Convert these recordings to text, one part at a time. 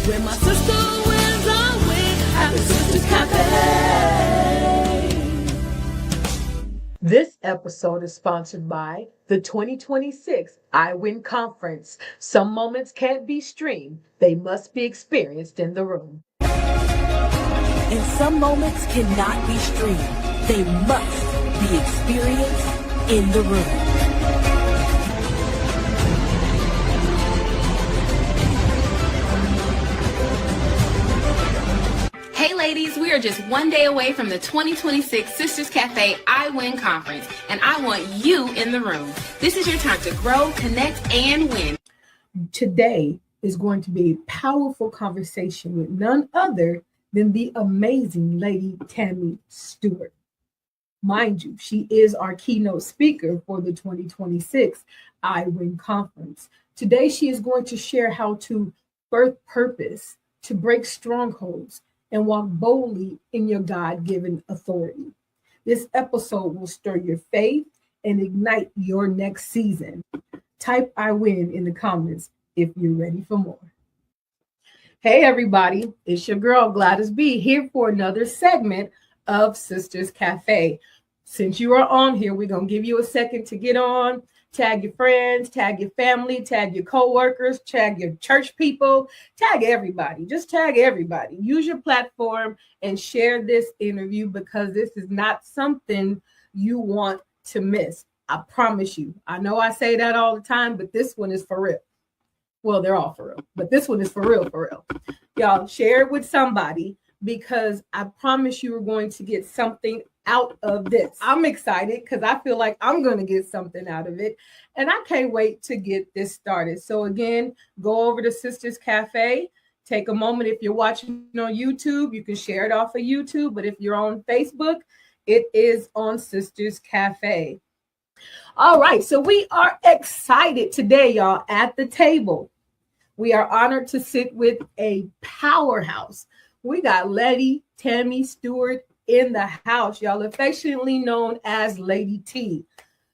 When my sister wins, I win at the Sisters Cafe. This episode is sponsored by the 2026 I Win Conference. Some moments can't be streamed, they must be experienced in the room. And some moments cannot be streamed, they must be experienced in the room. Hey ladies, we are just one day away from the 2026 Sisters Cafe I Win Conference, and I want you in the room. This is your time to grow, connect, and win. Today is going to be a powerful conversation with none other than the amazing Lady Tammy Stewart. Mind you, she is our keynote speaker for the 2026 I Win Conference. Today, she is going to share how to birth purpose, to break strongholds, and walk boldly in your God-given authority. This episode will stir your faith and ignite your next season. Type I win in the comments if you're ready for more. Hey everybody, it's your girl Gladys B here for another segment of Sisters Cafe. Since you are on here, we're going to give you a second to get on, tag your friends, tag your family, tag your coworkers, tag your church people, tag everybody. Just tag everybody. Use your platform and share this interview because this is not something you want to miss. I promise you. I know I say that all the time, but this one is for real. Well, they're all for real, but this one is for real, for real. Y'all share it with somebody because I promise you are going to get something out of this. I'm excited because I feel like I'm going to get something out of it, and I can't wait to get this started. So again, go over to Sisters Cafe. Take a moment. If you're watching on YouTube, you can share it off of YouTube, but if you're on Facebook, it is on Sisters Cafe. All right, so we are excited today, y'all, at the table. We are honored to sit with a powerhouse. We got Lady Tammy Stewart in the house, y'all, affectionately known as Lady T.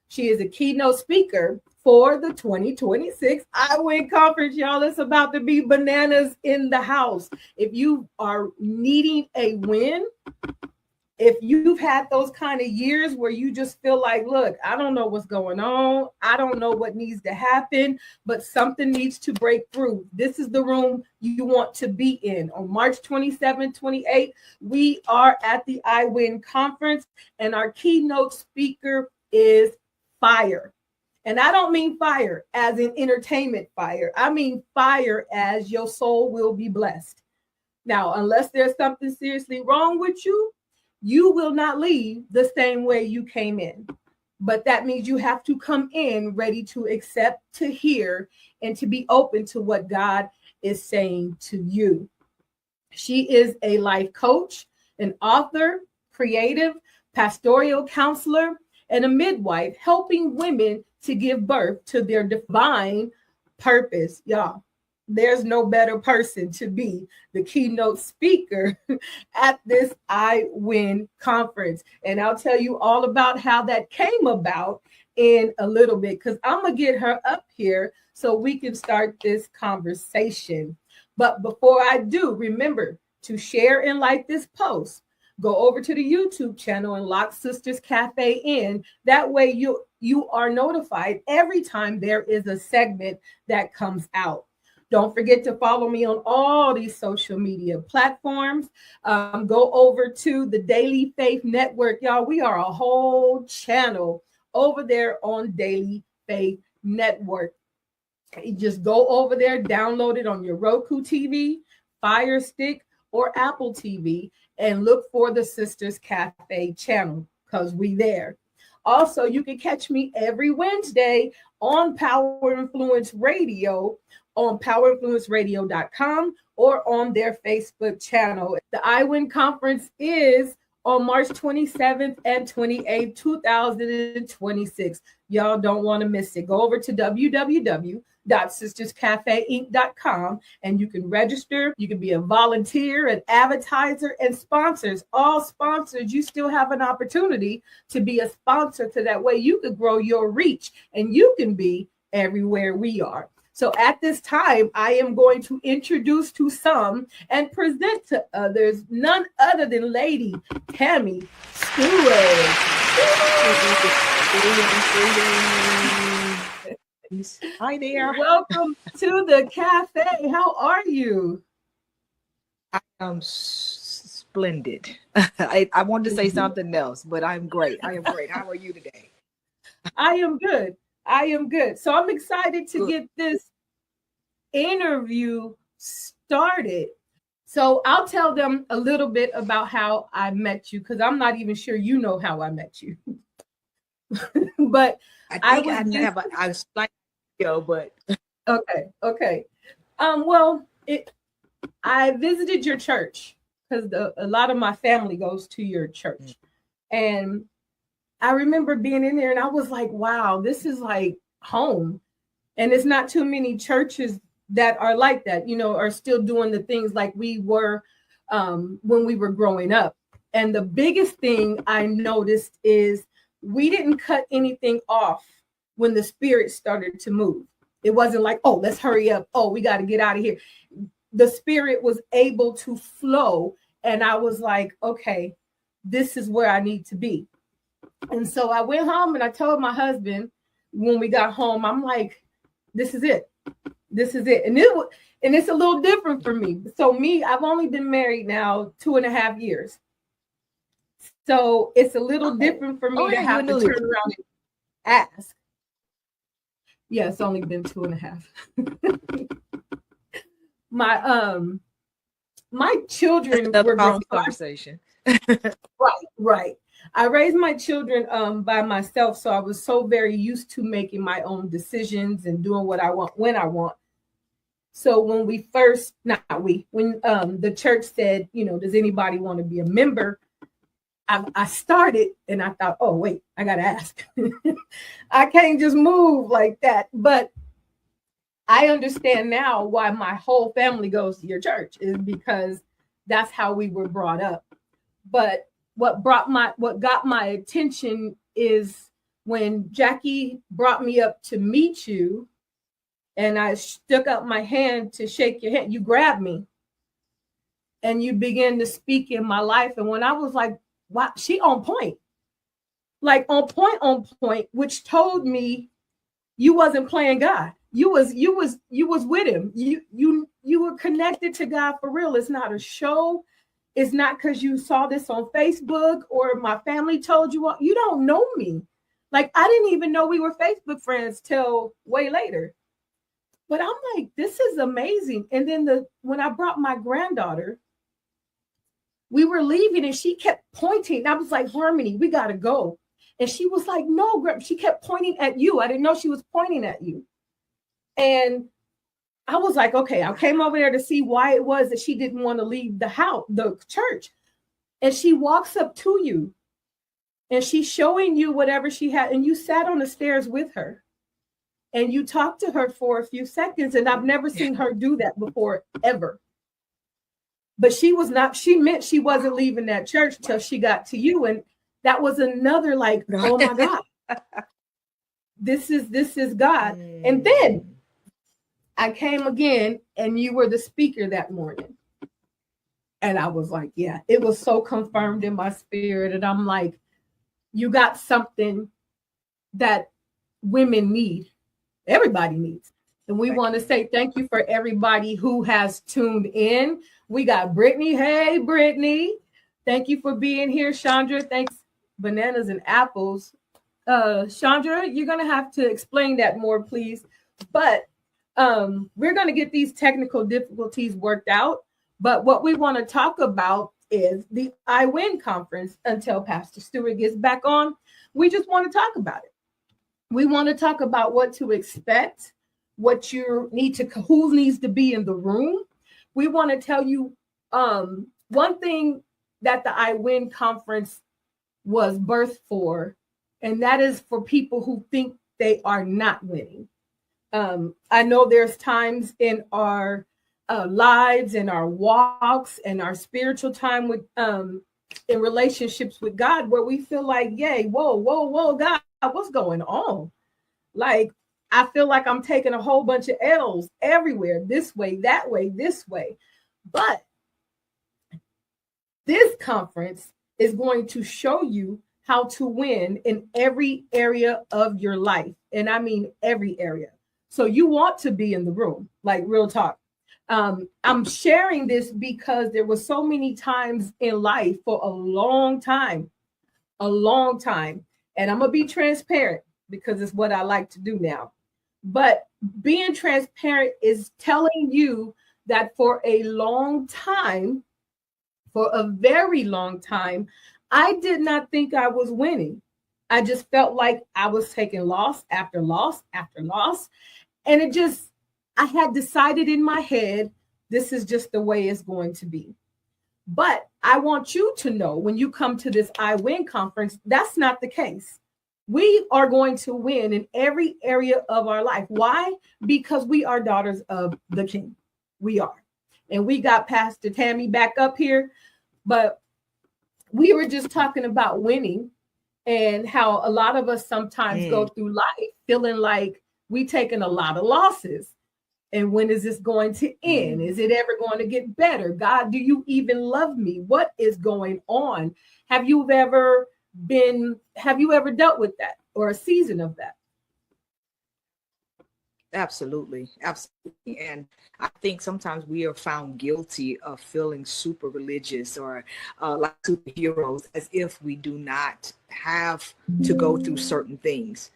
She is a keynote speaker for the 2026 I Win Conference, y'all. It's about to be bananas in the house. If you are needing a win, if you've had those kind of years where you just feel like, look, I don't know what's going on. I don't know what needs to happen, but something needs to break through. This is the room you want to be in. On March 27, 28, we are at the I Win Conference, and our keynote speaker is fire. And I don't mean fire as in entertainment fire. I mean fire as your soul will be blessed. Now, unless there's something seriously wrong with you, you will not leave the same way you came in. But that means you have to come in ready to accept, to hear, and to be open to what God is saying to you. She is a life coach, an author, creative, pastoral counselor, and a midwife, helping women to give birth to their divine purpose. Y'all, there's no better person to be the keynote speaker at this I Win Conference. And I'll tell you all about how that came about in a little bit, because I'm going to get her up here so we can start this conversation. But before I do, remember to share and like this post. Go over to the YouTube channel and lock Sisters Cafe in. That way you are notified every time there is a segment that comes out. Don't forget to follow me on all these social media platforms. Go over to the Daily Faith Network. Y'all, we are a whole channel over there on Daily Faith Network. You just go over there, download it on your Roku TV, Fire Stick, or Apple TV, and look for the Sisters Cafe channel because we there. Also, you can catch me every Wednesday on Power Influence Radio on powerinfluenceradio.com or on their Facebook channel. The I Win Conference is on March 27th and 28th, 2026. Y'all don't want to miss it. Go over to www.sisterscafeinc.com and you can register. You can be a volunteer, an advertiser, and sponsors. All sponsors, you still have an opportunity to be a sponsor, so that way you could grow your reach and you can be everywhere we are. So at this time, I am going to introduce to some and present to others none other than Lady Tammy Stewart. Hi there. Welcome to the cafe. How are you? I am splendid. I wanted to say something else, but I'm great. I am great. How are you today? I am good. I am good. So I'm excited to Good. get this interview started. So I'll tell them a little bit about how I met you, because I'm not even sure you know how I met you. But I think I have a slight video, but okay. I visited your church because a lot of my family goes to your church, and I remember being in there, and I was like, "Wow, this is like home." And it's not too many churches that are like that, are still doing the things like we were when we were growing up. And the biggest thing I noticed is we didn't cut anything off when the Spirit started to move. It wasn't like, oh, let's hurry up. Oh, we got to get out of here. The Spirit was able to flow. And I was like, okay, this is where I need to be. And so I went home and I told my husband when we got home, I'm like, this is it. This is it. And it's a little different for me. So I've only been married now 2.5 years. So it's a little different for me to have to turn around and ask. Yeah, it's only been 2.5. My children were grown. Conversation. Right. I raised my children by myself, so I was so very used to making my own decisions and doing what I want when I want. So when the church said, does anybody want to be a member? I started and I thought, oh, wait, I got to ask. I can't just move like that. But I understand now why my whole family goes to your church, is because that's how we were brought up. But what got my attention is when Jackie brought me up to meet you, and I stuck out my hand to shake your hand. You grabbed me and you began to speak in my life. And when I was like, wow, she on point, like on point, which told me you wasn't playing God. You was with him. You were connected to God for real. It's not a show. It's not because you saw this on Facebook or my family told you. You don't know me. Like, I didn't even know we were Facebook friends till way later. But I'm like, this is amazing. And then when I brought my granddaughter, we were leaving and she kept pointing. I was like, Harmony, we got to go. And she was like, no, she kept pointing at you. I didn't know she was pointing at you. And I was like, okay, I came over there to see why it was that she didn't want to leave the church. And she walks up to you and she's showing you whatever she had. And you sat on the stairs with her and you talked to her for a few seconds. And I've never seen her do that before, ever. But she meant she wasn't leaving that church till she got to you. And that was another like, oh my God, this is God. And then I came again and you were the speaker that morning. And I was like, yeah, it was so confirmed in my spirit. And I'm like, you got something that women need. Everybody needs. And we want to say thank you for everybody who has tuned in. We got Brittany. Hey, Brittany. Thank you for being here. Chandra, thanks. Bananas and apples. Chandra, you're going to have to explain that more, please. But we're going to get these technical difficulties worked out. But what we want to talk about is the I Win conference until Pastor Stewart gets back on. We just want to talk about it. We want to talk about what to expect, what you need to, who needs to be in the room. We want to tell you one thing that the I Win conference was birthed for, and that is for people who think they are not winning. I know there's times in our lives and our walks and our spiritual time with in relationships with God where we feel like, yay, whoa, God, what's going on? Like, I feel like I'm taking a whole bunch of L's everywhere, this way, that way, this way. But this conference is going to show you how to win in every area of your life. And I mean every area. So you want to be in the room, like real talk. I'm sharing this because there were so many times in life for a long time. And I'm going to be transparent because it's what I like to do now. But being transparent is telling you that for a long time, for a very long time, I did not think I was winning. I just felt like I was taking loss after loss after loss. And I had decided in my head, this is just the way it's going to be. But I want you to know when you come to this I Win conference, that's not the case. We are going to win in every area of our life. Why? Because we are daughters of the King. We are. And we got Pastor Tammy back up here, but we were just talking about winning and how a lot of us sometimes go through life feeling like we taking a lot of losses. And when is this going to end? Is it ever going to get better? God, do you even love me? What is going on? Have you ever dealt with that or a season of that? Absolutely. And I think sometimes we are found guilty of feeling super religious or like superheroes, as if we do not have to go through certain things.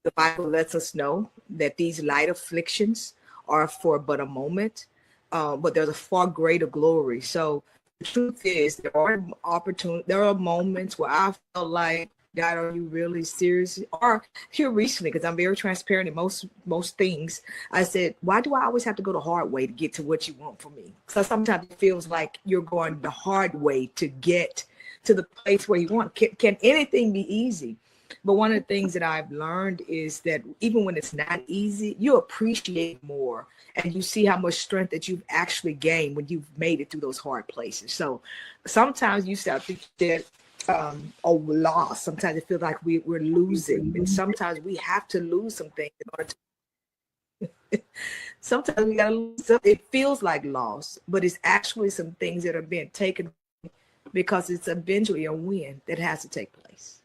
The Bible lets us know that these light afflictions are for but a moment, but there's a far greater glory. So the truth is, there are moments where I felt like, God, are you really serious? Or here recently, because I'm very transparent in most things, I said, why do I always have to go the hard way to get to what you want from me? So sometimes it feels like you're going the hard way to get to the place where you want. Can anything be easy? But one of the things that I've learned is that even when it's not easy, you appreciate more and you see how much strength that you've actually gained when you've made it through those hard places. So sometimes you start thinking that loss. Sometimes it feels like we're losing, and sometimes we have to lose some things in order to. Sometimes we gotta lose something. It feels like loss, but it's actually some things that are being taken because it's eventually a win that has to take place.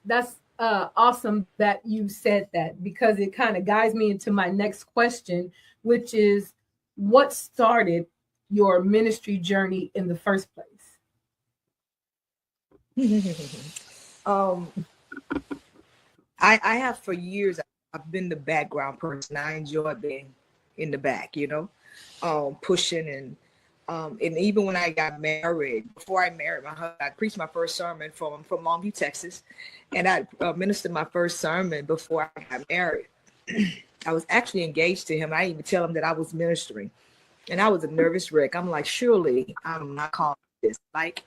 That's awesome that you said that, because it kind of guides me into my next question, which is, what started your ministry journey in the first place? I have for years. I've been the background person. I enjoy being in the back, pushing and even when I got married, before I married my husband, I preached my first sermon from Longview, Texas, and I ministered my first sermon before I got married. I was actually engaged to him. I didn't even tell him that I was ministering, and I was a nervous wreck. I'm like, surely I'm not called this. Like,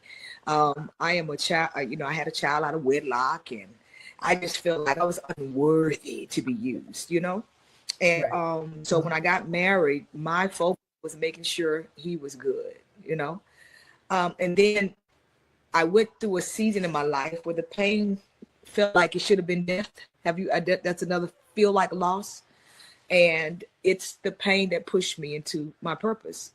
I am a child. I had a child out of wedlock, and I just felt like I was unworthy to be used. And Right. So when I got married, my focus was making sure he was good, and then I went through a season in my life where the pain felt like it should have been death. That's another feel like loss, and it's the pain that pushed me into my purpose.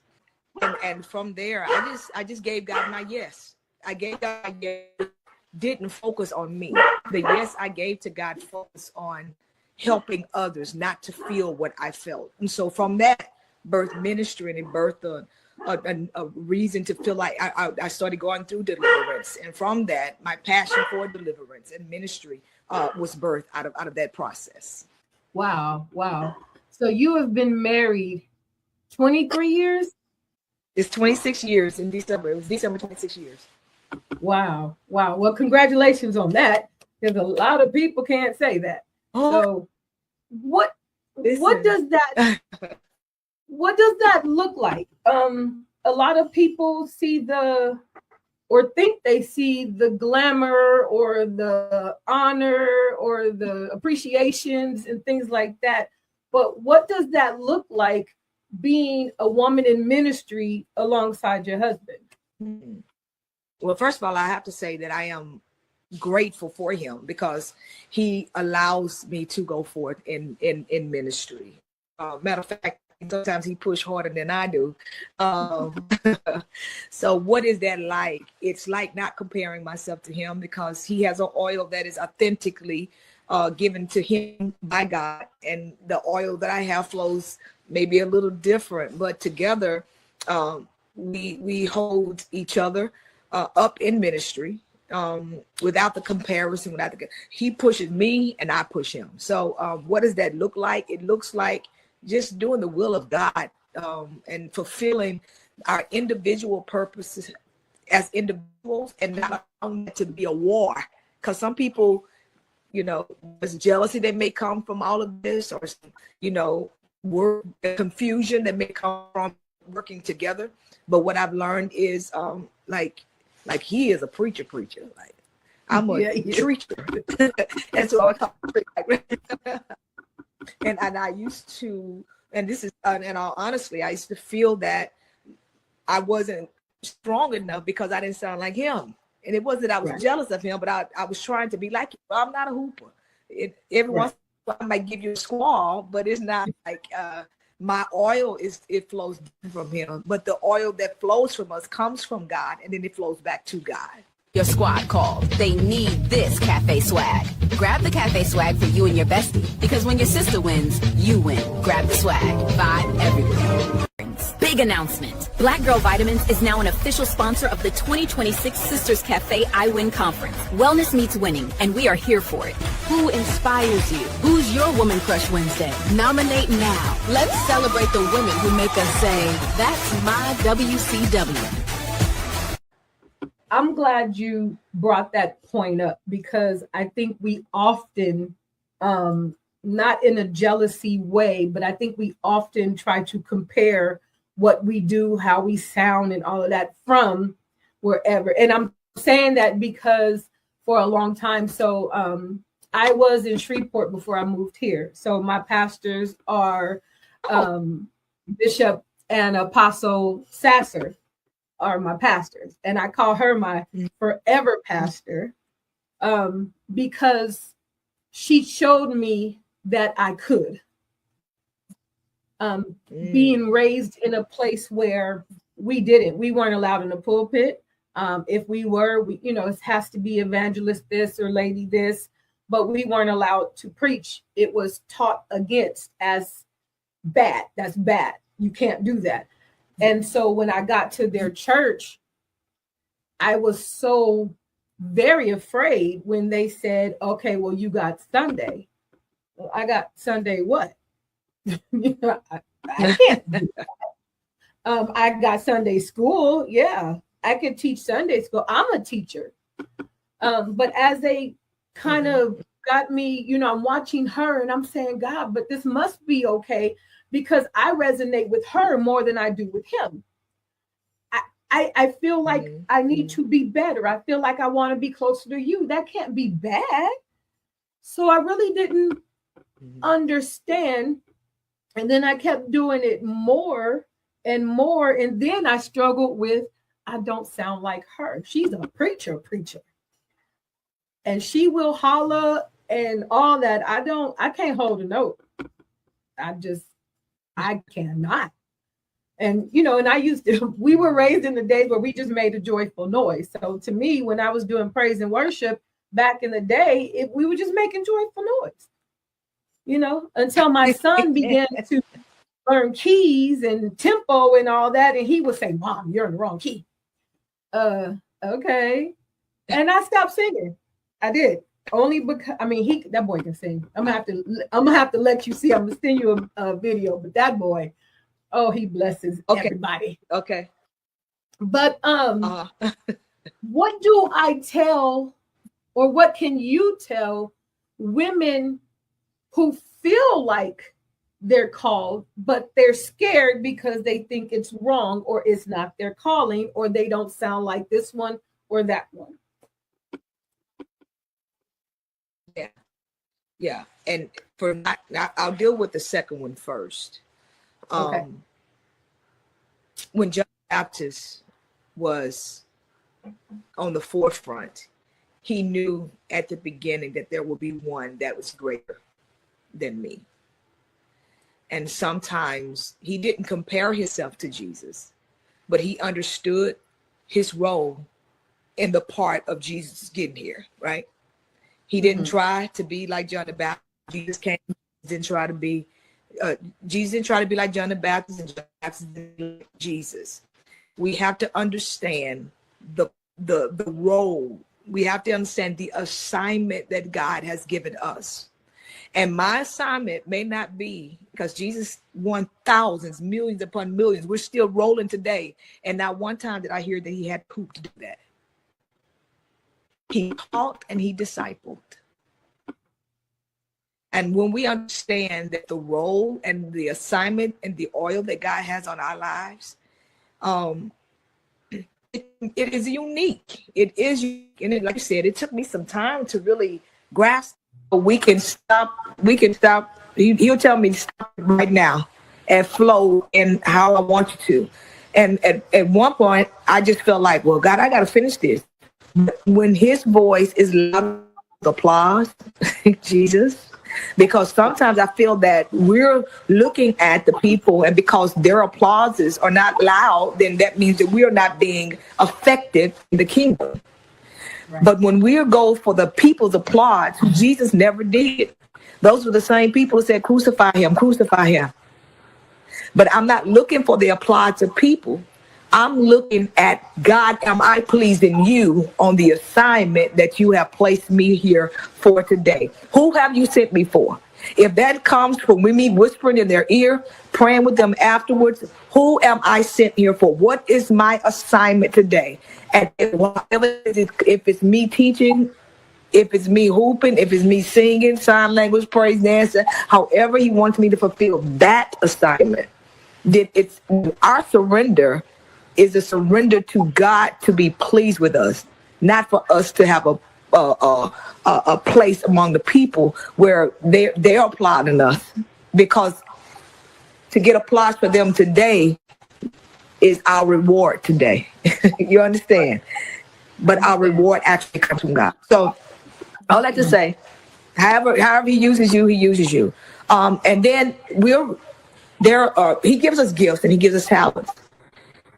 And from there, I just gave God my yes. I gave God my yes, didn't focus on me. The yes I gave to God focused on helping others not to feel what I felt. And so from that, birth ministry, and it birthed a reason to feel like I started going through deliverance. And from that, my passion for deliverance and ministry was birthed out of that process. Wow. So you have been married 23 years? It's 26 years in December. It was December 26 years. Wow. Well, congratulations on that, because a lot of people can't say that. So what does that what does that look like? A lot of people see think they see the glamour or the honor or the appreciations and things like that. But what does that look like being a woman in ministry alongside your husband? Well, first of all, I have to say that I am grateful for him because he allows me to go forth in ministry. Matter of fact, sometimes he push harder than I do. Um, so what is that like? It's like not comparing myself to him because he has an oil that is authentically given to him by God, and the oil that I have flows maybe a little different, but together we hold each other up in ministry, without the comparison, he pushes me and I push him. So what does that look like? It looks like just doing the will of God, and fulfilling our individual purposes as individuals, and not allowing it to be a war. Because some people, there's jealousy that may come from all of this, or confusion that may come from working together. But what I've learned is like he is a preacher. Like I'm a treacher. That's what I call it. And I used to, and this is, and honestly, I used to feel that I wasn't strong enough because I didn't sound like him. And it wasn't that I was jealous of him, but I was trying to be like him. I'm not a hooper. Every once in a while I might give you a squall, but it's not like my oil it flows from him. But the oil that flows from us comes from God, and then it flows back to God. Your squad called. They need this cafe swag. Grab the cafe swag for you and your bestie, because when your sister wins, you win. Grab the swag. Vibe everywhere. Big announcement. Black Girl Vitamins is now an official sponsor of the 2026 Sisters Cafe I Win Conference. Wellness meets winning, and we are here for it. Who inspires you? Who's your Woman Crush Wednesday? Nominate now. Let's celebrate the women who make us say, that's my WCW. I'm glad you brought that point up, because I think we often, not in a jealousy way, but I think we often try to compare what we do, how we sound, and all of that from wherever. And I'm saying that because for a long time, so I was in Shreveport before I moved here. So my pastors are Bishop and Apostle Sasser are my pastors, and I call her my forever pastor, because she showed me that I could. Being raised in a place where we weren't allowed in the pulpit. If we were, it has to be evangelist this or lady this, but we weren't allowed to preach. It was taught against as bad. That's bad. You can't do that. And so when I got to their church, I was so very afraid when they said, okay, well, you got Sunday. Well, I got Sunday what? I can't do that. I got Sunday school. Yeah, I could teach Sunday school. I'm a teacher. But as they kind of got me, I'm watching her and I'm saying, God, but this must be okay, because I resonate with her more than I do with him. I feel like I need to be better. I feel like I want to be closer to you. That can't be bad. So I really didn't understand. And then I kept doing it more and more. And then I struggled with, I don't sound like her. She's a preacher. And she will holler and all that. I can't hold a note. I cannot. And, and I we were raised in the days where we just made a joyful noise. So to me, when I was doing praise and worship back in the day, we were just making joyful noise, until my son began to learn keys and tempo and all that. And he would say, Mom, you're in the wrong key. Okay. And I stopped singing. I did. Only because that boy can sing. I'm gonna have to let you see. I'm gonna send you a video. But that boy, he blesses everybody. Okay. But what do I tell, or what can you tell women who feel like they're called, but they're scared because they think it's wrong, or it's not their calling, or they don't sound like this one or that one? Yeah. And I'll deal with the second one first. Okay. When John the Baptist was on the forefront, he knew at the beginning that there would be one that was greater than me. And sometimes he didn't compare himself to Jesus, but he understood his role in the part of Jesus getting here, right? He didn't try to be like John the Baptist. Jesus came, didn't try to be, Jesus didn't try to be like John the Baptist, and John the Baptist didn't be like Jesus. We have to understand the role. We have to understand the assignment that God has given us. And my assignment may not be, because Jesus won thousands, millions upon millions. We're still rolling today. And not one time did I hear that he had poop to do that. He taught and he discipled. And when we understand that the role and the assignment and the oil that God has on our lives, it is unique. It is unique. And like I said, it took me some time to really grasp. We can stop. He'll tell me to stop right now and flow in how I want you to. And at one point, I just felt like, well, God, I got to finish this. But when his voice is loud, applause, Jesus, because sometimes I feel that we're looking at the people, and because their applauses are not loud, then that means that we are not being effective in the kingdom. Right. But when we go for the people's applause, Jesus never did. Those were the same people who said, crucify him, crucify him. But I'm not looking for the applause of people. I'm looking at, God, am I pleasing you on the assignment that you have placed me here for today? Who have you sent me for? If that comes from me whispering in their ear, praying with them afterwards, who am I sent here for? What is my assignment today? And if it's me teaching, if it's me hooping, if it's me singing, sign language, praise, dancing, however he wants me to fulfill that assignment, then it's our surrender is a surrender to God to be pleased with us, not for us to have a place among the people where they're applauding us, because to get applause for them today is our reward today. You understand? But our reward actually comes from God. So all that to say, however he uses you, he uses you. And then he gives us gifts and he gives us talents.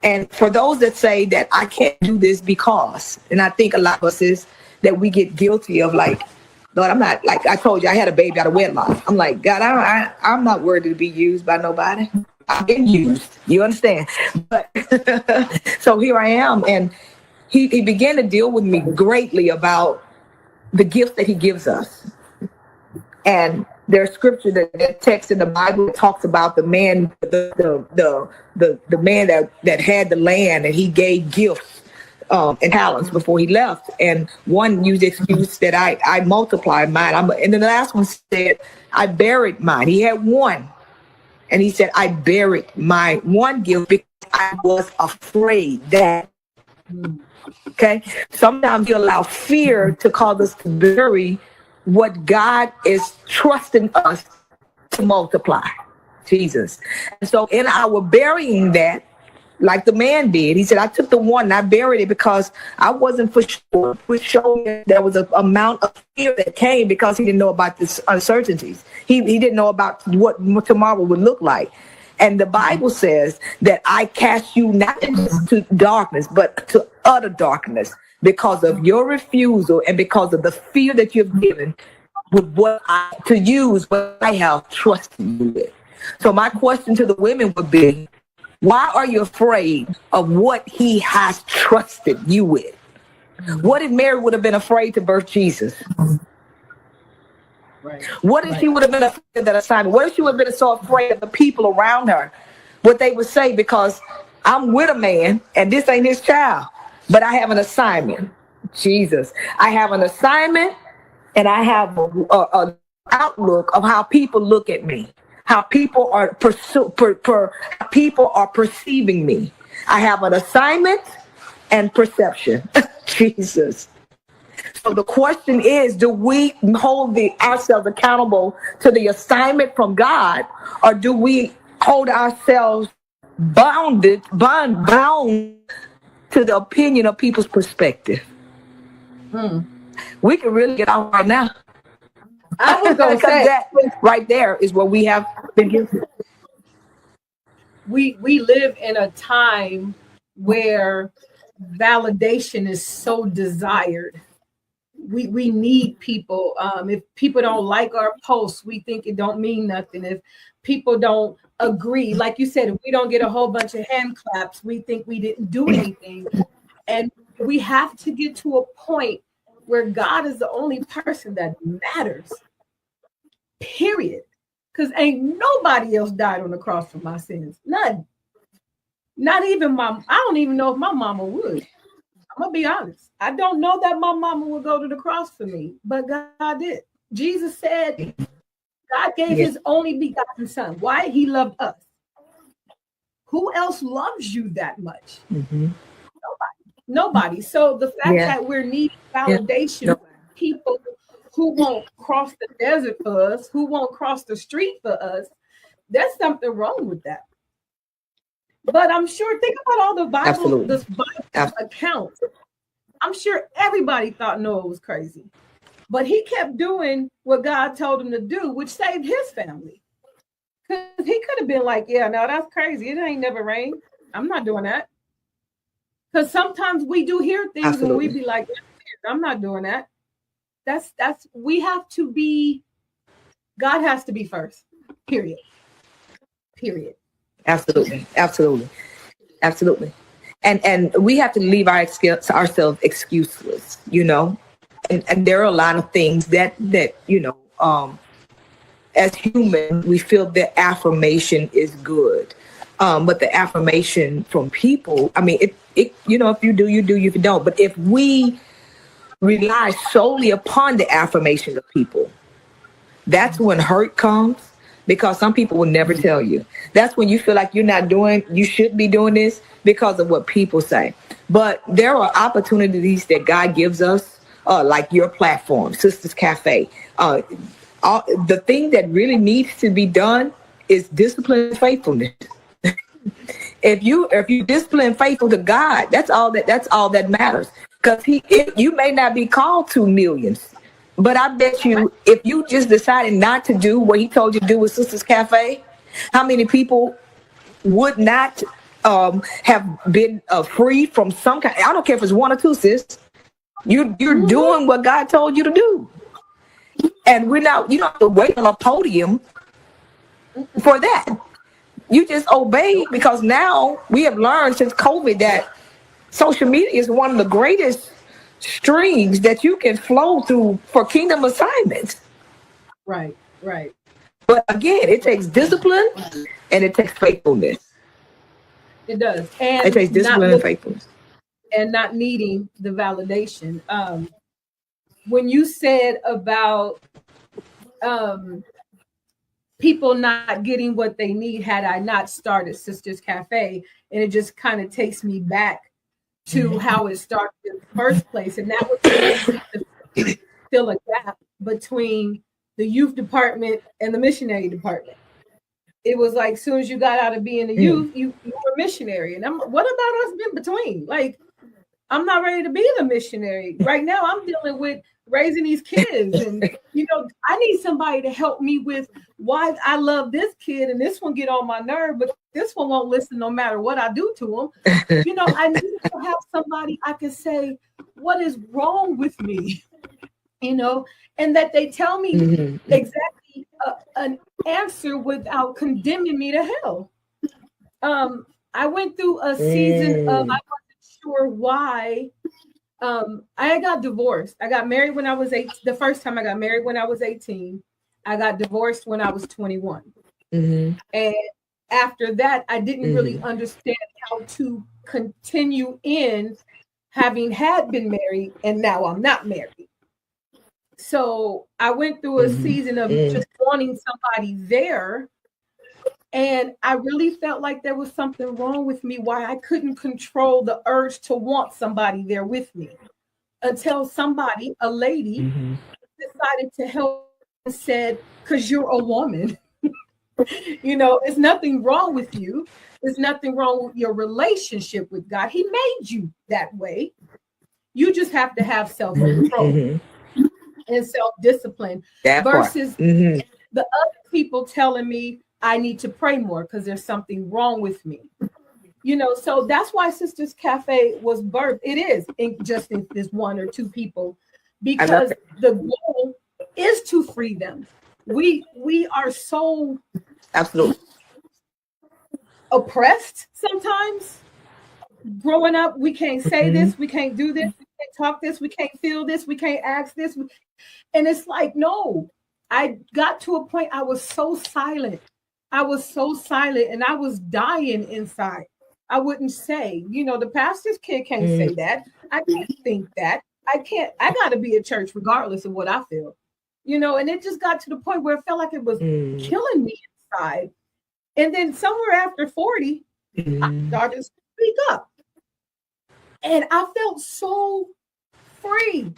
And for those that say that I can't do this because, and I think a lot of us is that we get guilty of like, Lord, I'm not, like I told you, I had a baby out of wedlock. I'm like, God, I'm not worthy to be used by nobody. I've been used. You understand? But so here I am. And he began to deal with me greatly about the gifts that he gives us. And there's scripture that text in the Bible that talks about the man, the man that had the land, and he gave gifts and talents before he left. And one used the excuse that I multiplied mine. And then the last one said, I buried mine. He had one. And he said, I buried my one gift because I was afraid that. Okay. Sometimes you allow fear to cause us to bury what God is trusting us to multiply. Jesus. And so in our burying that, like the man did, he said, I took the one and I buried it because I wasn't for sure there was an amount of fear that came because he didn't know about this uncertainties. He didn't know about what tomorrow would look like. And the Bible says that I cast you not into darkness, but to utter darkness because of your refusal and because of the fear that you've given with to use what I have trusted you with. So my question to the women would be, why are you afraid of what he has trusted you with? What if Mary would have been afraid to birth Jesus? Right. What if she would have been afraid of that assignment? What if she would have been so afraid of the people around her? What they would say, because I'm with a man and this ain't his child, but I have an assignment. Jesus. I have an assignment and I have an outlook of how people look at me, how people are people are perceiving me. I have an assignment and perception. Jesus. So the question is, do we hold ourselves accountable to the assignment from God, or do we hold ourselves bound to the opinion of people's perspective? we can really get out right now. I was gonna Because say that right there is what we have been guilty. we live in a time where validation is so desired. We need people. If people don't like our posts, we think it don't mean nothing. If people don't agree, like you said, if we don't get a whole bunch of hand claps, we think we didn't do anything. And we have to get to a point where God is the only person that matters. Period. Because ain't nobody else died on the cross for my sins. None. Not even I don't even know if my mama would. I'm gonna be honest. I don't know that my mama would go to the cross for me, but God did. Jesus said God gave his only begotten son. Why? He loved us. Who else loves you that much? Mm-hmm. Nobody. So the fact that we're needing validation from people who won't cross the desert for us, who won't cross the street for us, there's something wrong with that. But I'm sure, think about all the Bible accounts. I'm sure everybody thought Noah was crazy, but he kept doing what God told him to do, which saved his family. Because he could have been like, yeah, no, that's crazy. It ain't never rained. I'm not doing that. Because sometimes we do hear things and we be like, I'm not doing that. That's we have to be, God has to be first. Period. Absolutely. And we have to leave ourselves excuseless, you know. And there are a lot of things that you know, as humans, we feel that affirmation is good. But the affirmation from people, I mean, it you know, if you do, you do. If you don't. But if we rely solely upon the affirmation of people, that's when hurt comes, because some people will never tell you. That's when you feel like you should be doing this because of what people say. But there are opportunities that God gives us, like your platform, Sisters Cafe. The thing that really needs to be done is discipline and faithfulness. If you discipline faithful to God, that's all that matters. Because you may not be called to millions, but I bet you if you just decided not to do what he told you to do with Sisters Cafe, how many people would not have been free from some kind? I don't care if it's one or two, sis. You're doing what God told you to do, and you don't have to wait on a podium for that. You just obey, because now we have learned since COVID that social media is one of the greatest streams that you can flow through for kingdom assignments. Right. But again, it takes discipline and it takes faithfulness. It does. And it takes discipline and faithfulness. And not needing the validation. When you said about people not getting what they need, had I not started Sisters Cafe, and it just kind of takes me back to how it started in the first place. And that was to fill a gap between the youth department and the missionary department. It was like, as soon as you got out of being a youth, you were missionary. And what about us in between? Like, I'm not ready to be the missionary. Right now, I'm dealing with raising these kids. And, you know, I need somebody to help me with why I love this kid and this one get on my nerve, but this one won't listen no matter what I do to him. You know, I need to have somebody I can say, what is wrong with me? You know, and that they tell me exactly an answer without condemning me to hell. I went through a season of, I wasn't sure why. I got divorced. I got married when I was 8. The first time I got married when I was 18. I got divorced when I was 21. And after that, I didn't really understand how to continue in having had been married, and now I'm not married. So I went through a season of just wanting somebody there. And I really felt like there was something wrong with me, why I couldn't control the urge to want somebody there with me, until somebody, a lady, decided to help and said, because you're a woman, you know, there's nothing wrong with you. There's nothing wrong with your relationship with God. He made you that way. You just have to have self-control and self-discipline That part. versus the other people telling me I need to pray more because there's something wrong with me. You know, so that's why Sisters Cafe was birthed. It is just in this one or two people, because the goal is to free them. We are so Absolutely oppressed sometimes. Growing up, we can't say this, we can't do this, we can't talk this, we can't feel this, we can't ask this. And it's like, no, I got to a point I was so silent. I was so silent and I was dying inside. I wouldn't say, you know, the pastor's kid can't say that. I can't think that. I got to be at church regardless of what I feel, you know, and it just got to the point where it felt like it was killing me inside. And then somewhere after 40, I started to speak up. And I felt so free.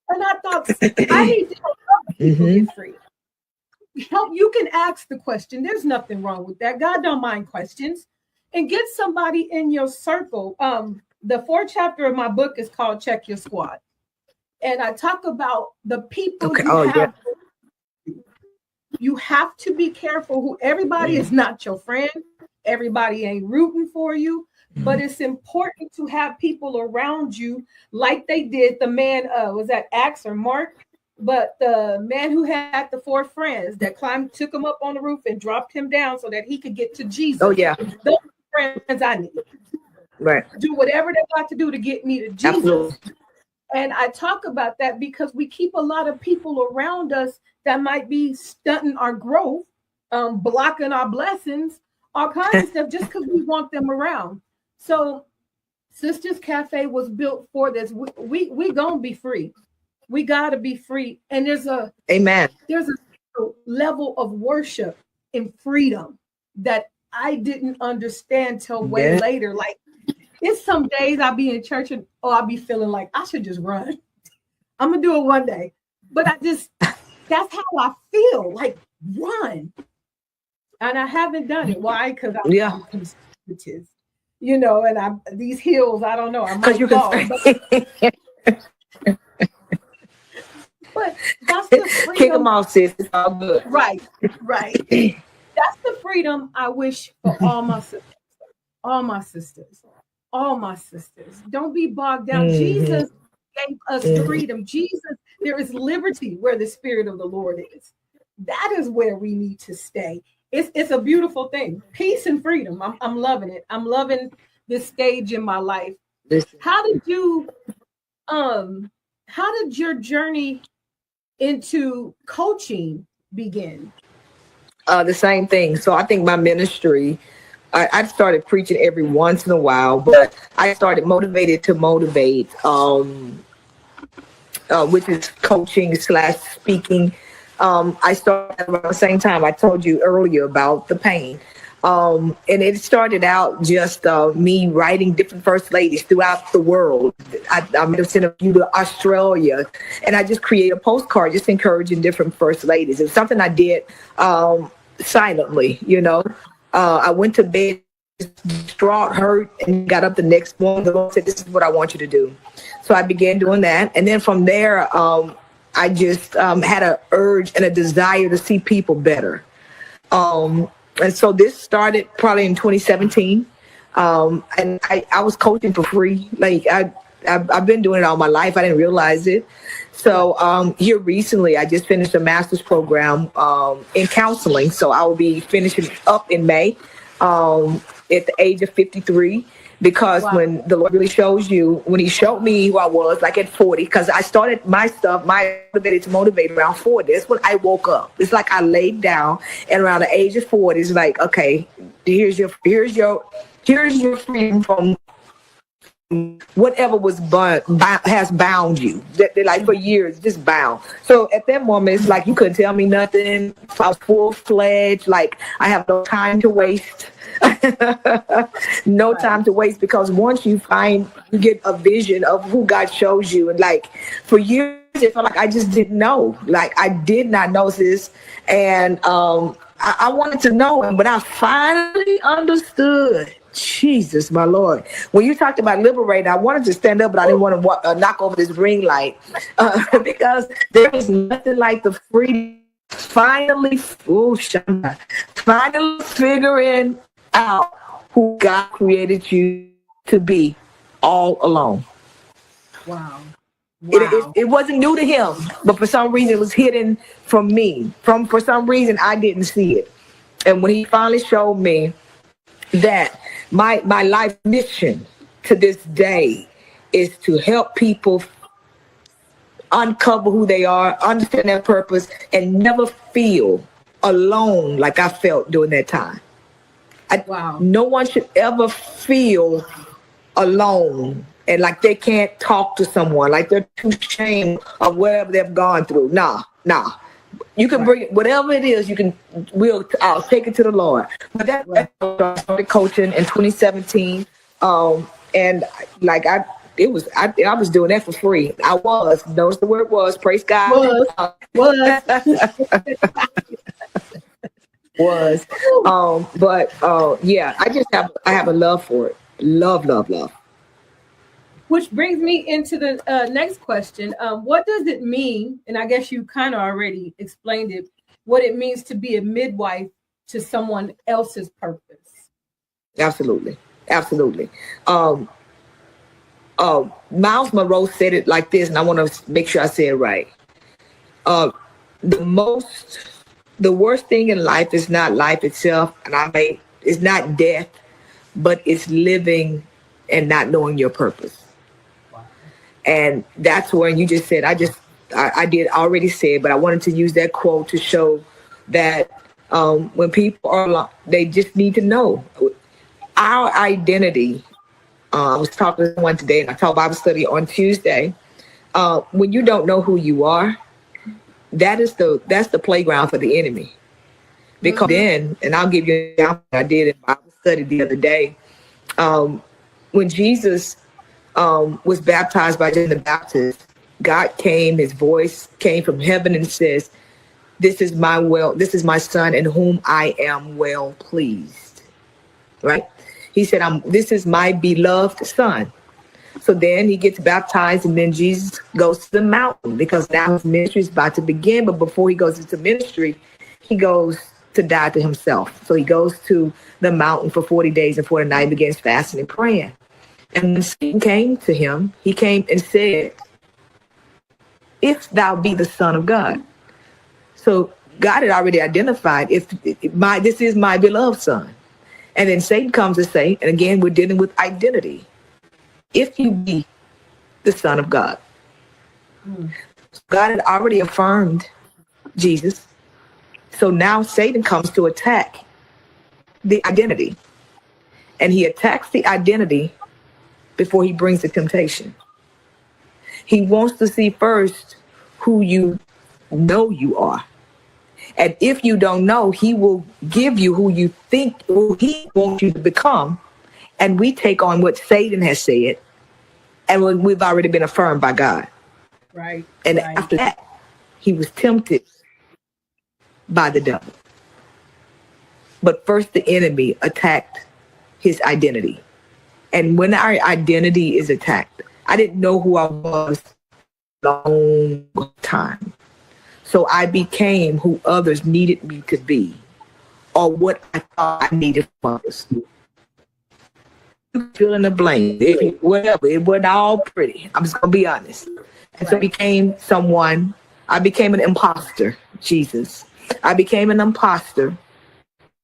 And I thought, I need to help other people get free. You can ask the question. There's nothing wrong with that. God don't mind questions. And get somebody in your circle. The 4th chapter of my book is called Check Your Squad. And I talk about the people you have. You have to be careful who everybody is not your friend. Everybody ain't rooting for you. But it's important to have people around you like they did. The man, was that Axe or Mark? But the man who had the 4 friends that took him up on the roof and dropped him down so that he could get to Jesus. Oh, yeah. Those are friends I need. Right. Do whatever they got to do to get me to Jesus. Absolutely. And I talk about that because we keep a lot of people around us that might be stunting our growth, blocking our blessings, all kinds of stuff, just because we want them around. So Sisters Cafe was built for this. We gonna be free. We gotta be free. And there's a level of worship and freedom that I didn't understand till way later. Like, it's some days I'll be in church and I'll be feeling like I should just run. I'm gonna do it one day. But that's how I feel, like, run. And I haven't done it. Why? Because I'm conservative. You know, and these hills, I don't know. I might fall. But that's the freedom. Kick them off, sis. It's all good. Right. That's the freedom I wish for all my sisters. All my sisters. All my sisters. Don't be bogged down. Jesus gave us freedom. There is liberty where the Spirit of the Lord is. That is where we need to stay. It's a beautiful thing. Peace and freedom. I'm loving it. I'm loving this stage in my life. How did your journey into coaching begin? The same thing. So I think my ministry, I started preaching every once in a while, but I started Motivated to Motivate, which is coaching / speaking. I started around the same time I told you earlier about the pain. And it started out just me writing different first ladies throughout the world. I might have sent a few to Australia, and I just created a postcard just encouraging different first ladies. It was something I did silently, you know. I went to bed distraught, hurt, and got up the next morning. The Lord said, "This is what I want you to do." So I began doing that. And then from there, I just had an urge and a desire to see people better. And so this started probably in 2017. And I was coaching for free. Like I've been doing it all my life. I didn't realize it. So here recently, I just finished a master's program in counseling. So I will be finishing up in May at the age of 53. Because when the Lord really shows you, when he showed me who I was, like at 40, because I started my Motivated to Motivate around 40. That's when I woke up. It's like I laid down, and around the age of 40, it's like, okay, here's your freedom from whatever was has bound you. That like for years, just bound. So at that moment, it's like you couldn't tell me nothing. I was full-fledged. Like I have no time to waste. No time to waste, because once you get a vision of who God shows you, and like for years it felt like I just didn't know. Like I did not know this, and I wanted to know him, but I finally understood. Jesus, my Lord. When you talked about liberating, I wanted to stand up, but I didn't want to knock over this ring light because there is nothing like the freedom. Finally, finally figuring out who God created you to be all alone. Wow. It wasn't new to him, but for some reason it was hidden from me. For some reason I didn't see it. And when he finally showed me that my life mission to this day is to help people uncover who they are, understand their purpose, and never feel alone like I felt during that time. No one should ever feel alone and like they can't talk to someone, like they're too ashamed of whatever they've gone through. Nah. You can bring whatever it is. I'll take it to the Lord. But I started coaching in 2017, and like I was doing that for free. Notice the word was. Praise God. Yeah, I have a love for it. Love. Which brings me into the next question. What does it mean? And I guess you kind of already explained it, what it means to be a midwife to someone else's purpose. Absolutely. Miles Monroe said it like this, and I want to make sure I say it right. The worst thing in life is not life itself, it's not death, but it's living and not knowing your purpose. And that's where you just said, I did already say it, but I wanted to use that quote to show that when people are, they just need to know our identity. I was talking to someone today, and I taught Bible study on Tuesday. When you don't know who you are, that's the playground for the enemy. Because then, and I'll give you an example I did in Bible study the other day, when Jesus was baptized by John the Baptist, God came, his voice came from heaven and says, this is my son in whom I am well pleased. Right? He said, this is my beloved son. So then he gets baptized, and then Jesus goes to the mountain because now his ministry is about to begin. But before he goes into ministry, he goes to die to himself. So he goes to the mountain for 40 days and 40 nights, begins fasting and praying. And when Satan came to him, he came and said, if thou be the Son of God. So God had already identified, this is my beloved son. And then Satan comes to say, and again, we're dealing with identity. If you be the Son of God. God had already affirmed Jesus. So now Satan comes to attack the identity. And he attacks the identity before he brings the temptation. He wants to see first who you know you are. And if you don't know, he will give you who you think, who he wants you to become. And we take on what Satan has said, and we've already been affirmed by God. Right. And after that, he was tempted by the devil. But first, the enemy attacked his identity. And when our identity is attacked, I didn't know who I was a long time. So I became who others needed me to be, or what I thought I needed from others. Fill in the blank, whatever. It wasn't all pretty. I'm just going to be honest. And so I became an imposter, Jesus. I became an imposter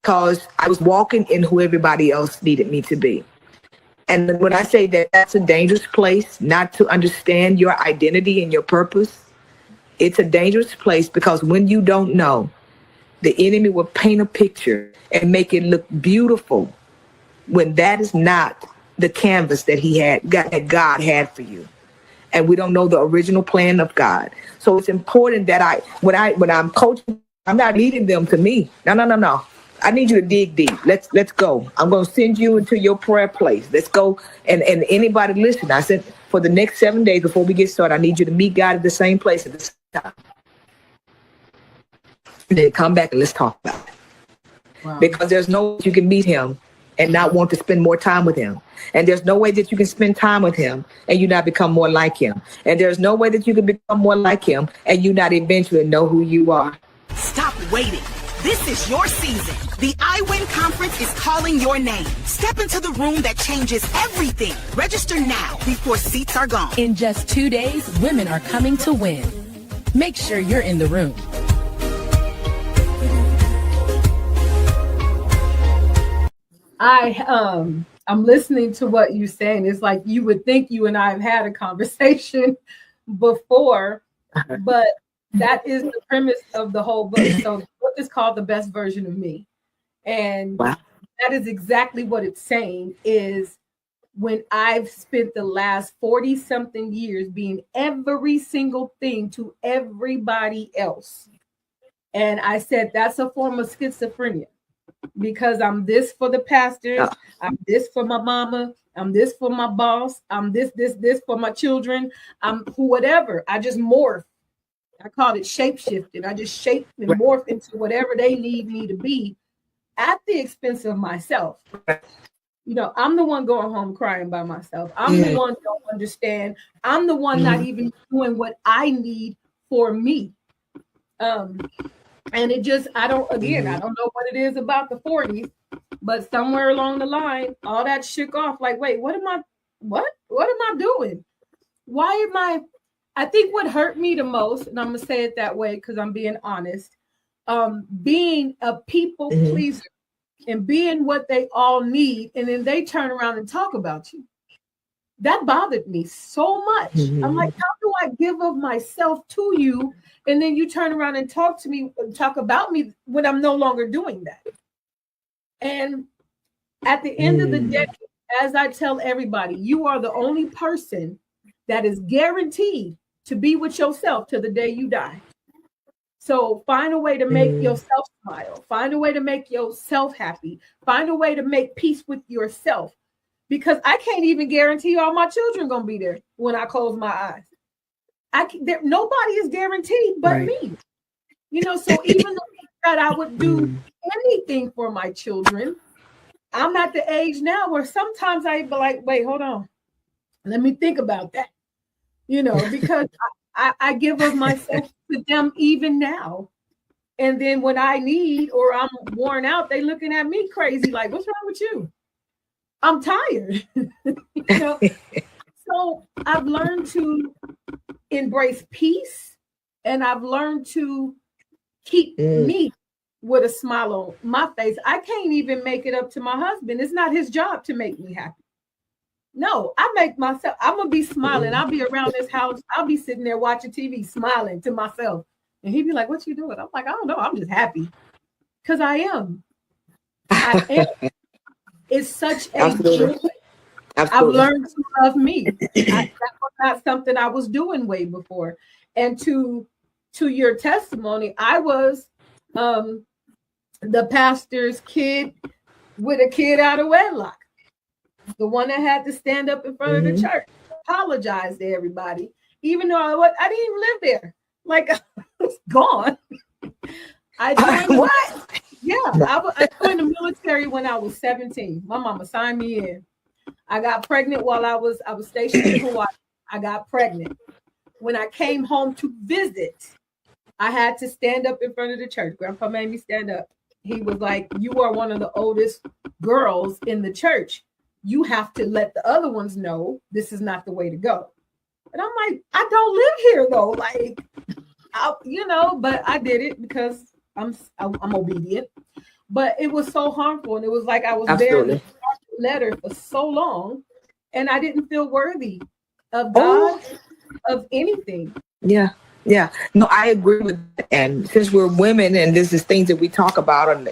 because I was walking in who everybody else needed me to be. And when I say that, that's a dangerous place, not to understand your identity and your purpose. It's a dangerous place because when you don't know, the enemy will paint a picture and make it look beautiful when that is not the canvas that God had for you. And we don't know the original plan of God. So it's important that when I'm coaching, I'm not leading them to me. No. I need you to dig deep. Let's go. I'm going to send you into your prayer place. Let's go. And anybody listen, I said, for the next 7 days before we get started, I need you to meet God at the same place at the same time. And then come back and let's talk about it. Wow. Because there's no way you can meet him and not want to spend more time with him. And there's no way that you can spend time with him and you not become more like him. And there's no way that you can become more like him and you not eventually know who you are. Stop waiting. This is your season. The I Win Conference is calling your name. Step into the room that changes everything. Register now before seats are gone. In just 2 days, women are coming to win. Make sure you're in the room. I'm listening to what you're saying. It's like you would think you and I have had a conversation before, but that is the premise of the whole book. So the book is called The Best Version of Me. And Wow. that is exactly what it's saying is when I've spent the last 40 something years being every single thing to everybody else. And I said, that's a form of schizophrenia because I'm this for the pastors. I'm this for my mama. I'm this for my boss. I'm this for my children. I'm whatever. I just morph. I call it shape shifting. I just shape and morph into whatever they need me to be at the expense of myself. You know, I'm the one going home crying by myself. I'm the one who don't understand. I'm the one not even doing what I need for me. And it just, I don't know what it is about the 40s, but somewhere along the line, all that shook off. Like, wait, what am I doing? Why am I think what hurt me the most, and I'm gonna say it that way because I'm being honest, being a people pleaser and being what they all need, and then they turn around and talk about you. That bothered me so much. I'm like, how do I give of myself to you? And then you turn around and talk to me, talk about me when I'm no longer doing that. And at the end of the day, as I tell everybody, you are the only person that is guaranteed to be with yourself to the day you die. So find a way to make yourself smile. Find a way to make yourself happy. Find a way to make peace with yourself. Because I can't even guarantee all my children going to be there when I close my eyes. Nobody is guaranteed but me. You know, so even though that I would do anything for my children, I'm at the age now where sometimes I be like, wait, hold on. Let me think about that. You know, because I give of myself to them even now. And then when I need or I'm worn out, they looking at me crazy, like, what's wrong with you? I'm tired. You know? So I've learned to embrace peace, and I've learned to keep me with a smile on my face. I can't even make it up to my husband. It's not his job to make me happy. No, I make myself, I'm going to be smiling. I'll be around this house. I'll be sitting there watching TV, smiling to myself. And he'd be like, what you doing? I'm like, I don't know. I'm just happy. Because I am. It's such a joy. I've learned to love me. That was not something I was doing way before. And to your testimony, I was the pastor's kid with a kid out of wedlock. The one that had to stand up in front of the church, apologize to everybody, even though I didn't even live there. Like, I was gone. I joined the military when I was 17. My mama signed me in. I got pregnant while I was stationed in Hawaii. I got pregnant. When I came home to visit, I had to stand up in front of the church. Grandpa made me stand up. He was like, you are one of the oldest girls in the church. You have to let the other ones know this is not the way to go. And I'm like, I don't live here though. Like, but I did it because I'm obedient. But it was so harmful. And it was like I was bearing the letter for so long. And I didn't feel worthy of God, of anything. Yeah. No, I agree with that. And since we're women and this is things that we talk about, and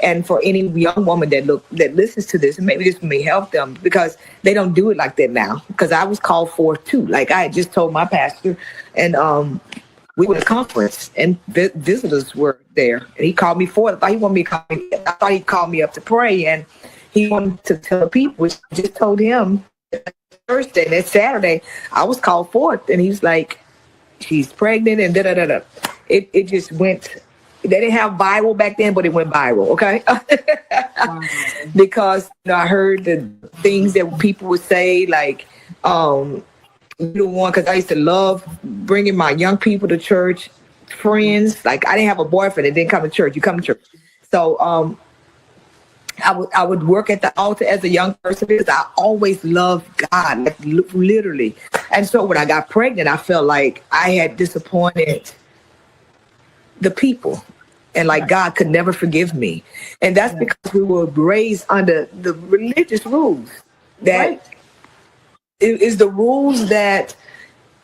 and for any young woman that listens to this, and maybe this may help them because they don't do it like that now. Because I was called forth too. Like I had just told my pastor, and we were at a conference and visitors were there, and he called me forth. I thought he'd call me up to pray, and he wanted to tell people, which I just told him Thursday. That Saturday, I was called forth, and he's like, she's pregnant and da-da-da-da. It just went They didn't have viral back then, but it went viral. Okay. Because I heard the things that people would say, like, the one, because I used to love bringing my young people to church, friends. Like, I didn't have a boyfriend that didn't come to church. You come to church. So I would work at the altar as a young person because I always loved God, like literally. And so when I got pregnant, I felt like I had disappointed the people, and like God could never forgive me. And that's because we were raised under the religious rules that is the rules that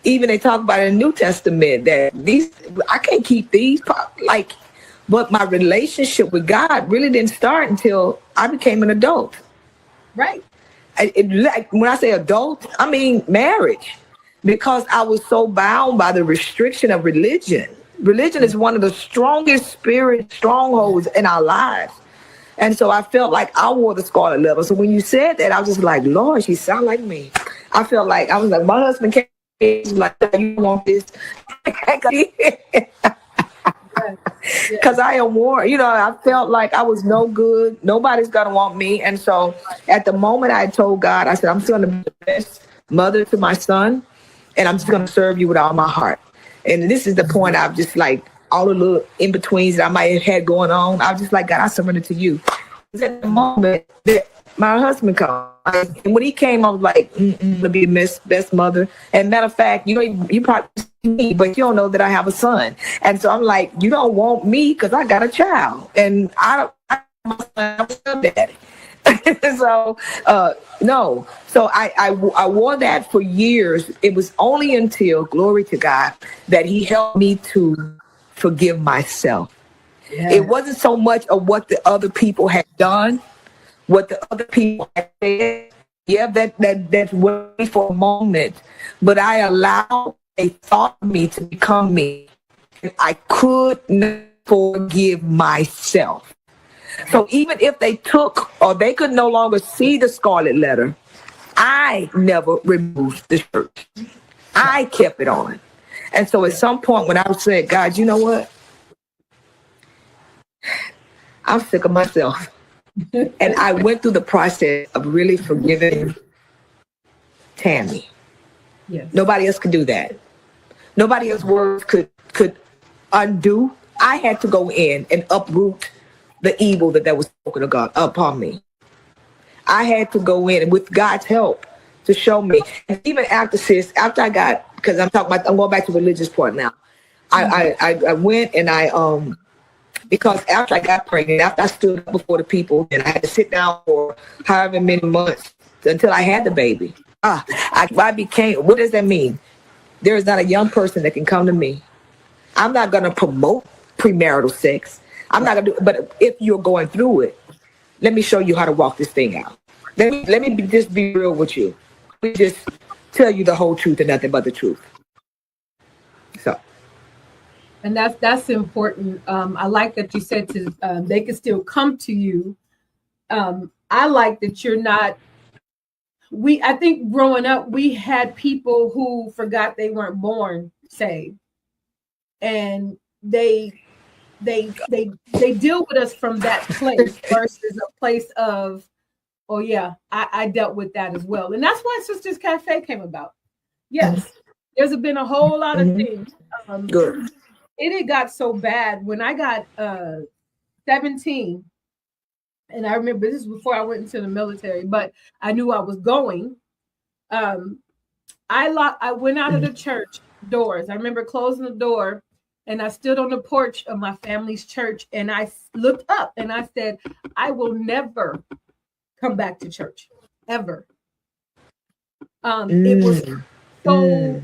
even they talk about in the New Testament, that these, I can't keep these, like, but my relationship with God really didn't start until I became an adult. Right. Like, when I say adult, I mean marriage, because I was so bound by the restriction of religion. Religion is one of the strongest spirit strongholds in our lives. And so I felt like I wore the scarlet letter. So when you said that, I was just like, Lord, she sound like me. I felt like, I was like, my husband came, like, you want this? Because I am worn, I felt like I was no good. Nobody's going to want me. And so at the moment I told God, I said, I'm just going to be the best mother to my son, and I'm just going to serve you with all my heart. And this is the point I've just like, all the little in-betweens that I might have had going on, I was just like, God, I surrender to you. At the moment that my husband came, and when he came, I was like, I'm gonna be the best mother. And matter of fact, you probably see me, but you don't know that I have a son. And so I'm like, you don't want me because I got a child, and I'm a daddy. So no. So I wore that for years. It was only until, glory to God, that he helped me to forgive myself. Yes. It wasn't so much of what the other people had done, what the other people had said. Yeah, that's way for a moment. But I allowed a thought of me to become me. And I could not forgive myself. So even if they took, or they could no longer see the scarlet letter, I never removed the shirt. I kept it on. And so at some point when I said, God, you know what? I'm sick of myself. And I went through the process of really forgiving Tammy. Yes. Nobody else could do that. Nobody else's words could undo. I had to go in and uproot the evil that was spoken of God upon me. I had to go in, and with God's help, to show me. And even after I got, because I'm going back to the religious part now. I went and because after I got pregnant, after I stood up before the people, and I had to sit down for however many months until I had the baby. I became, what does that mean? There is not a young person that can come to me. I'm not going to promote premarital sex. I'm not going to do it. But if you're going through it, let me show you how to walk this thing out. Let me just be real with you. We just tell you the whole truth and nothing but the truth. So. And that's important. I like that you said they can still come to you. I like that you're not. I think growing up, we had people who forgot they weren't born saved, and they deal with us from that place versus a place of, oh yeah, I dealt with that as well. And that's why Sisters Cafe came about. Yes, there's been a whole lot of things. Good. It got so bad when I got 17, and I remember this was before I went into the military, but I knew I was going. I went out of the church doors. I remember closing the door, and I stood on the porch of my family's church, and I looked up and I said, I will never come back to church, ever. It was so,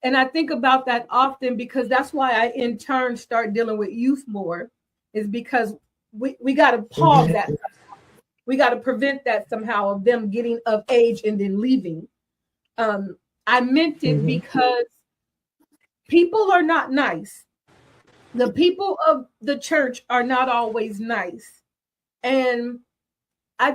and I think about that often, because that's why I in turn start dealing with youth more, is because we got to pause that. We got to prevent that somehow, of them getting of age and then leaving. I meant it because people are not nice. The people of the church are not always nice. And I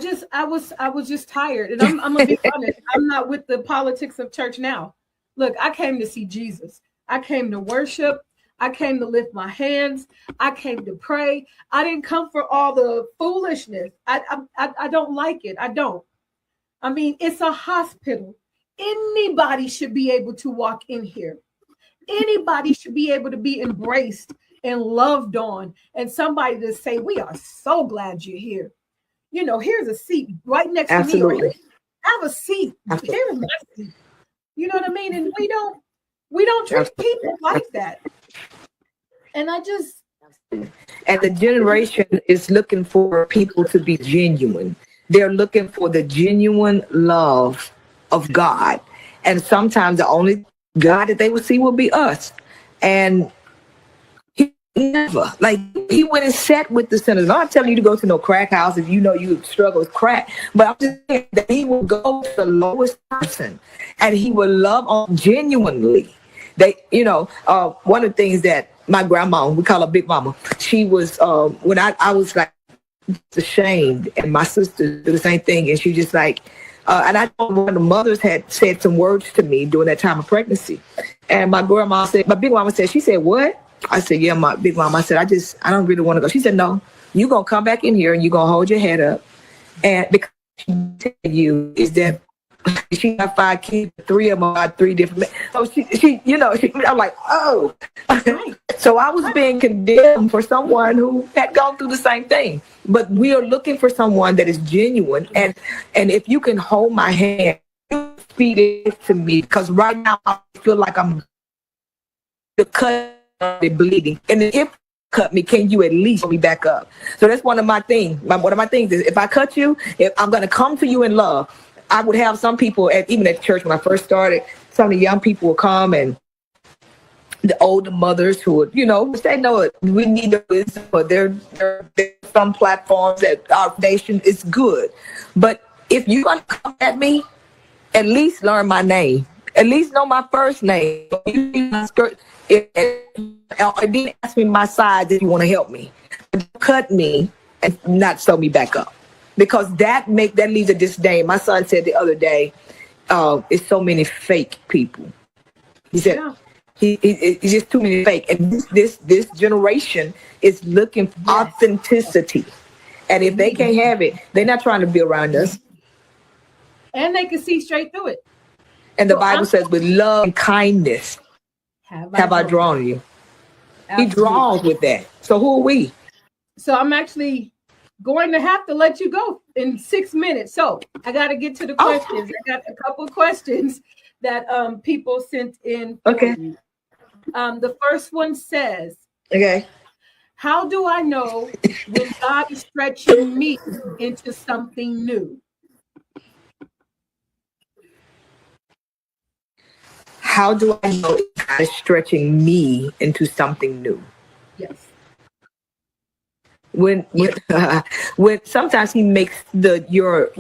was just tired. And I'm gonna be honest, I'm not with the politics of church now. Look, I came to see Jesus. I came to worship. I came to lift my hands. I came to pray. I didn't come for all the foolishness. I don't like it. I don't. I mean, it's a hospital. Anybody should be able to walk in here. Anybody should be able to be embraced and loved on, and somebody to say, "We are so glad you're here." You know, here's a seat right next to me. Or have a seat. Here's my seat. You know what I mean? And we don't treat people like that. And I just. And the generation is looking for people to be genuine. They're looking for the genuine love of God. And sometimes the only God that they will see will be us. And he never, like, he went and sat with the sinners. I'm not telling you to go to no crack house if you know you struggle with crack, but I'm just saying that he will go to the lowest person and he will love on genuinely. They, one of the things that my grandma, we call her Big Mama, she was, when I was like ashamed, and my sister did the same thing, and she just like, and I know one of the mothers had said some words to me during that time of pregnancy. And my Big Mama said, she said, "What?" I said, "Yeah, my Big Mama." I said, I don't really want to go. She said, "No, you're going to come back in here and you're going to hold your head up." And because she tell you is that she got 5 kids, 3 of them are 3 different men. So I'm like, oh. So I was being condemned for someone who had gone through the same thing. But we are looking for someone that is genuine. And if you can hold my hand, feed it to me. Because right now I feel like I'm cut and bleeding. And if you cut me, can you at least hold me back up? So that's one of my things. One of my things is, if I cut you, if I'm going to come to you in love. I would have some people even at church when I first started, some of the young people would come, and the older mothers who would, say, "No, we need the wisdom," but there's some platforms that our nation is good. But if you're going to come at me, at least learn my name. At least know my first name. You see my skirt, and then ask me my size if you want to help me. Cut me and not sew me back up. Because that leaves a disdain. My son said the other day, it's so many fake people. He said, it's just too many fake. And this generation is looking for authenticity. And if they can't have it, they're not trying to be around us. And they can see straight through it. And the Bible says, with love and kindness have I drawn you. Absolutely. He draws with that. So who are we? So I'm actually going to have to let you go in 6 minutes. So I got to get to the questions. I got a couple of questions that people sent in. Okay. The first one says, okay, how do I know when God is stretching me into something new? How do I know God is stretching me into something new? Yes. When sometimes he makes your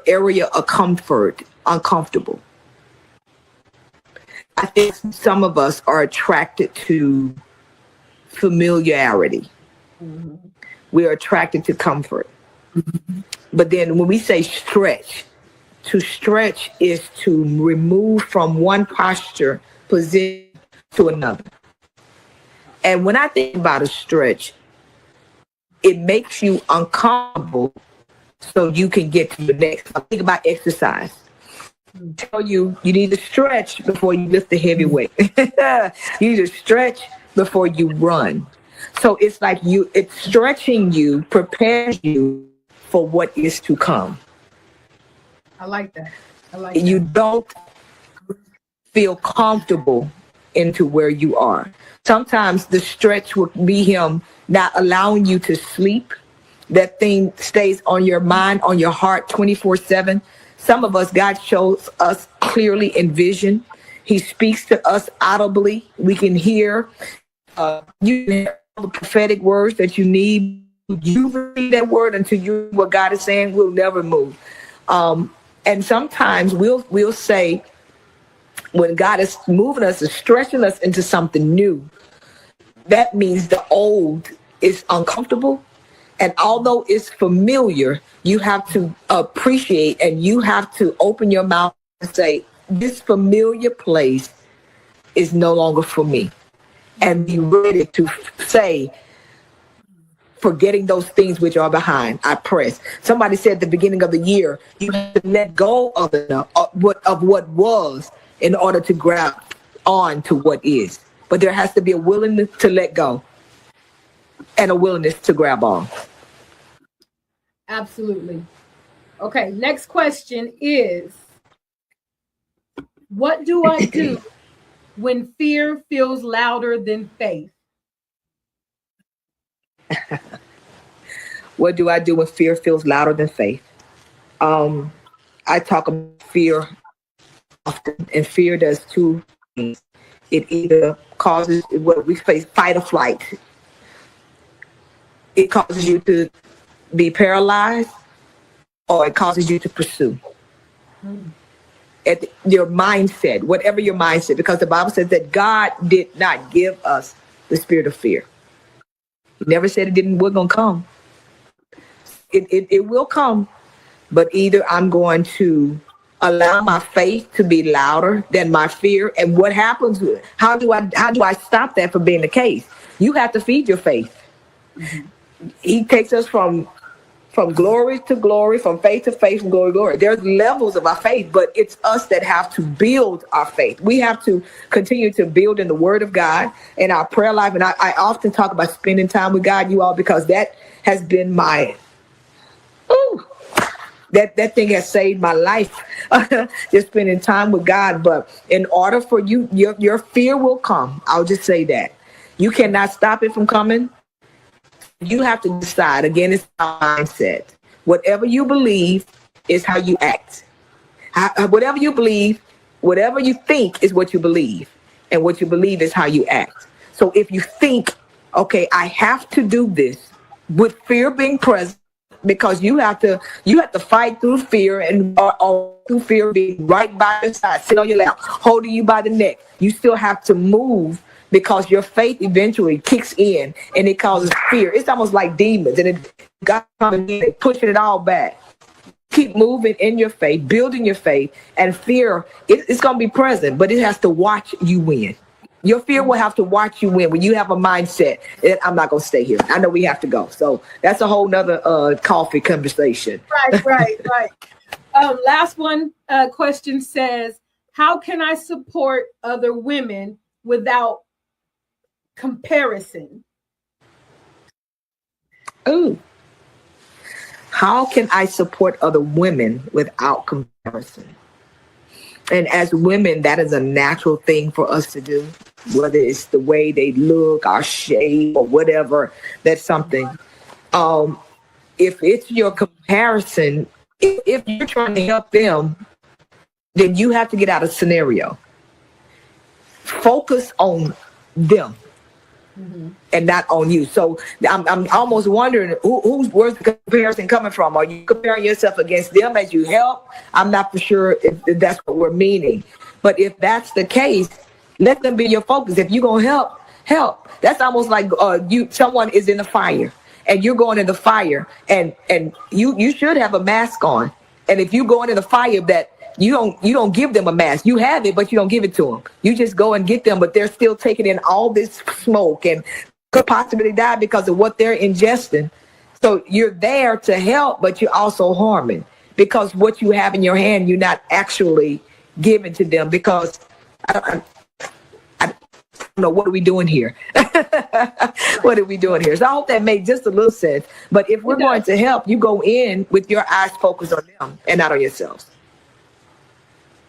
area of comfort uncomfortable. I think some of us are attracted to familiarity. Mm-hmm. We're attracted to comfort. Mm-hmm. But then when we say stretch, to stretch is to remove from one position to another. And when I think about a stretch, it makes you uncomfortable so you can get to the next. I think about exercise. Tell you need to stretch before you lift the heavy weight. You need to stretch before you run. So it's like it's stretching you, prepares you for what is to come. I like that. You don't feel comfortable into where you are. Sometimes the stretch will be him not allowing you to sleep. That thing stays on your mind, on your heart 24/7. Some of us, God shows us clearly in vision. He speaks to us audibly. We can hear. You can hear all the prophetic words that you need. You read that word until you what God is saying will never move. And sometimes we'll say, when God is moving us and stretching us into something new, that means the old is uncomfortable. And although it's familiar, you have to appreciate and you have to open your mouth and say, this familiar place is no longer for me. and be ready to say, forgetting those things which are behind, I press. Somebody said at the beginning of the year, you have to let go of what was in order to grab on to what is. But there has to be a willingness to let go and a willingness to grab on. Absolutely. Okay, next question is, what do I do when fear feels louder than faith? What do I do when fear feels louder than faith? I talk about fear often, and fear does two things. It either causes what we face, fight or flight. It causes you to be paralyzed, or it causes you to pursue. At your mindset, whatever your mindset, because the Bible says that God did not give us the spirit of fear. He never said it didn't. We're gonna come. It will come, but either I'm going to allow my faith to be louder than my fear. And what happens? How do I stop that from being the case? You have to feed your faith. Mm-hmm. He takes us from glory to glory, from faith to faith, from glory to glory. There's levels of our faith, but it's us that have to build our faith. We have to continue to build in the Word of God and our prayer life. And I often talk about spending time with God, you all, because that has been my that thing has saved my life. Just spending time with God. But in order for you, your fear will come. I'll just say that. You cannot stop it from coming. You have to decide. Again, it's our mindset. Whatever you believe is how you act. Whatever you believe, whatever you think is what you believe. And what you believe is how you act. So if you think, okay, I have to do this, with fear being present, because you have to fight through fear, and or through fear being right by your side, sit on your lap, holding you by the neck. You still have to move, because your faith eventually kicks in and it causes fear. It's almost like demons, and God coming in and pushing it all back. Keep moving in your faith, building your faith, and fear, it's going to be present, but it has to watch you win. Your fear will have to watch you win when you have a mindset that I'm not going to stay here. I know we have to go. So that's a whole nother coffee conversation. Right. Last one question says, how can I support other women without comparison? Ooh. How can I support other women without comparison? And as women, that is a natural thing for us to do, whether it's the way they look, our shape, or whatever. That's something. If it's your comparison, if you're trying to help them, then you have to get out of scenario. Focus on them. Mm-hmm. And not on you. So I'm almost wondering where's the comparison coming from? Are you comparing yourself against them as you help? I'm not for sure if that's what we're meaning. But if that's the case, let them be your focus. If you're gonna help. That's almost like someone is in a fire and you're going in the fire, and you should have a mask on. And if you go into the fire, that you don't give them a mask. You have it, but you don't give it to them. You just go and get them, but they're still taking in all this smoke and could possibly die because of what they're ingesting. So you're there to help, but you're also harming, because what you have in your hand, you're not actually giving to them. Because I don't know, what are we doing here? What are we doing here? So I hope that made just a little sense. But if we're going to help, you go in with your eyes focused on them and not on yourselves.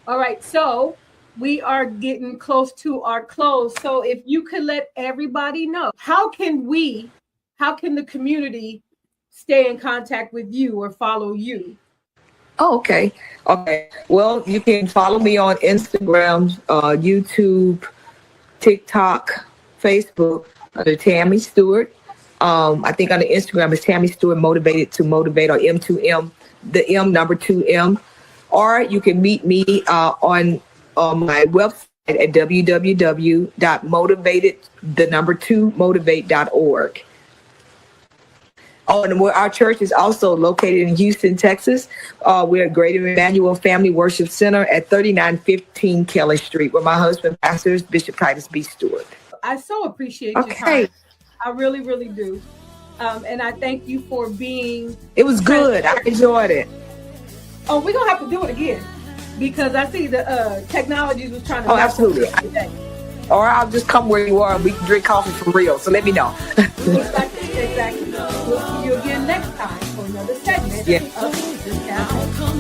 All right, so we are getting close to our close. So if you could let everybody know, how can the community stay in contact with you or follow you? Oh, okay. Well, you can follow me on Instagram, YouTube, TikTok, Facebook, under Tammy Stewart. I think on the Instagram is Tammy Stewart Motivated to Motivate, or M2M, the M number 2M. Or you can meet me on my website at www.motivate2motivate.org. Oh, and our church is also located in Houston, Texas. We're at Greater Emmanuel Family Worship Center at 3915 Kelly Street, where my husband pastors, Bishop Titus B. Stewart. I so appreciate your time. I really, really do. And I thank you for being. It was good. I enjoyed it. Oh, we're gonna have to do it again because I see the technology was trying to. Oh, absolutely. Or I'll just come where you are and we can drink coffee for real. So let me know. Exactly. We'll see you again next time for another segment of Sisters Cafe.